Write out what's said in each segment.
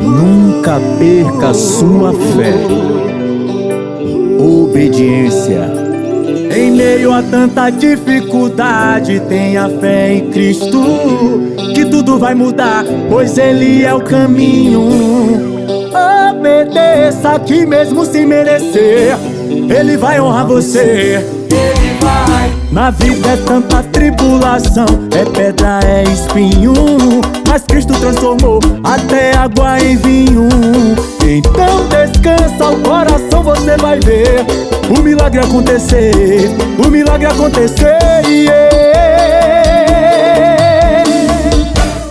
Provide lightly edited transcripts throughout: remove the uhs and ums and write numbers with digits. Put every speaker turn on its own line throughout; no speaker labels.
Nunca perca sua fé. Obediência. Em meio a tanta dificuldade, tenha fé em Cristo, que tudo vai mudar, pois Ele é o caminho. Obedeça, que mesmo sem merecer, Ele vai honrar você. Ele vai. Na vida é tanta tribulação, é pedra, é espinho, mas Cristo transformou até água em vinho. Então descansa o coração, você vai ver o milagre acontecer, o milagre acontecer,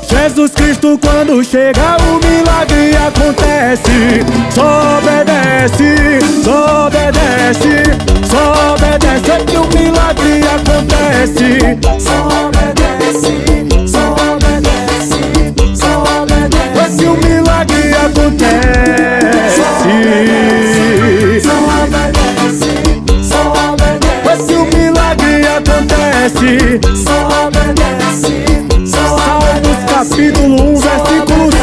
Jesus Cristo quando chega, o milagre acontece. Só obedece, só obedece, só obedece que o milagre acontece. Só obedece, só obedece, só obedece que o milagre acontece. Só obedece, só obedece que o milagre acontece. Só obedece. Salmos capítulo 1, versículo 6.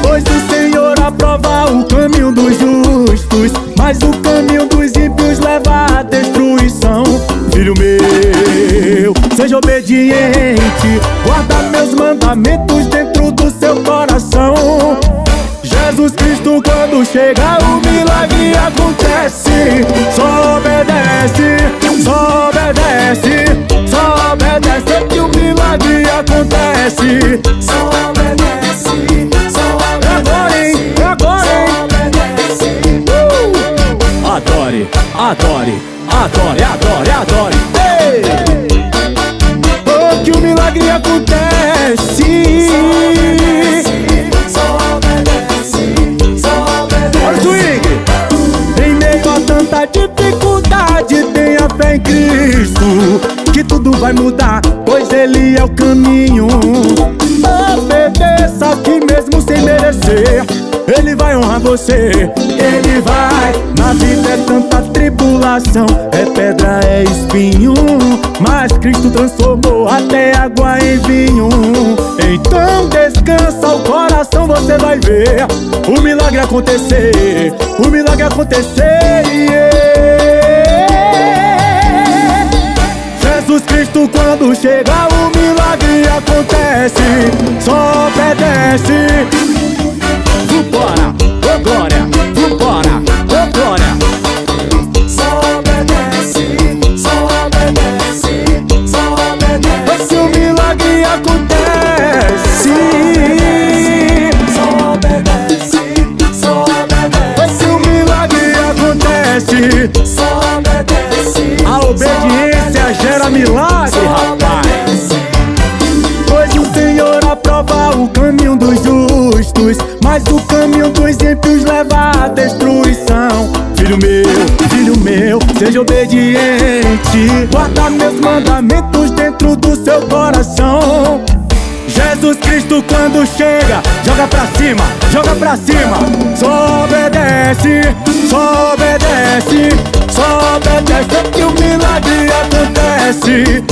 Pois o Senhor aprova o caminho dos justos, mas o caminho dos ímpios leva à destruição. Filho meu, seja obediente, guarda meus mandamentos dentro do seu coração. Jesus Cristo quando chega, o milagre acontece. Só obedece, só obedece, só obedece que o milagre acontece. Só obedece, só obedece. Agora, hein? Adore, adore, adore, adore, adore. Ei! Oh, que o milagre acontece. Tanta dificuldade, tenha fé em Cristo, que tudo vai mudar, pois Ele é o caminho. Obedeça, que mesmo sem merecer, Ele vai honrar você. Ele vai. Na vida é tanta tribulação, é pedra, é espinho, mas Cristo transformou até água em vinho. Então descansa o coração, você vai ver o milagre acontecer, o milagre acontecer. Jesus Cristo quando chega, o milagre acontece. Só obedece. Vambora, ô glória, vambora, ô glória. Só obedece, só obedece, só obedece. Se o milagre acontece. Só obedece, só obedece. Se o milagre acontece. Só obedece. A obediência gera milagre, rapaz. Pois o Senhor aprova o caminho dos justos, mas o caminho dos ímpios leva à destruição. Filho meu, seja obediente, guarda meus mandamentos dentro do seu coração. Jesus Cristo quando chega, joga pra cima, joga pra cima. Só obedece, só obedece, só obedece que o milagre acontece.